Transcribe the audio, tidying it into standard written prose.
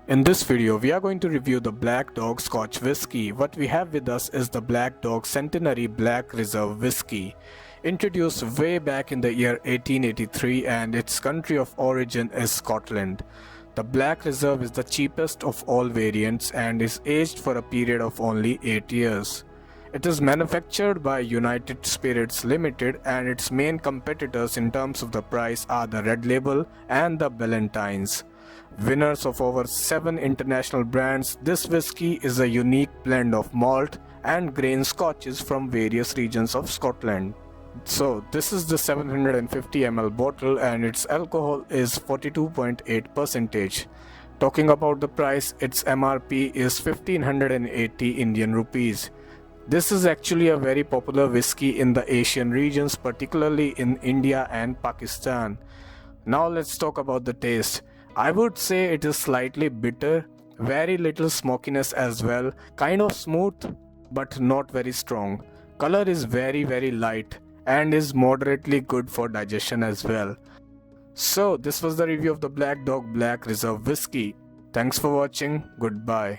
In this video, we are going to review the Black Dog Scotch Whisky. What we have with us is the Black Dog Centenary Black Reserve Whisky. Introduced way back in the year 1883 and its country of origin is Scotland. The Black Reserve is the cheapest of all variants and is aged for a period of only 8 years. It is manufactured by United Spirits Limited and its main competitors in terms of the price are the Red Label and the Ballantines. Winners of over 7 international brands, this whiskey is a unique blend of malt and grain scotches from various regions of Scotland. So this is the 750 ml bottle and its alcohol is 42.8%. Talking about the price, its MRP is 1580 Indian rupees. This is actually a very popular whiskey in the Asian regions, particularly in India and Pakistan. Now let's talk about the taste. I would say it is slightly bitter, very little smokiness as well, kind of smooth but not very strong. Color is very light and is moderately good for digestion as well. So this was the review of the Black Dog Black Reserve Whiskey. Thanks for watching. Goodbye.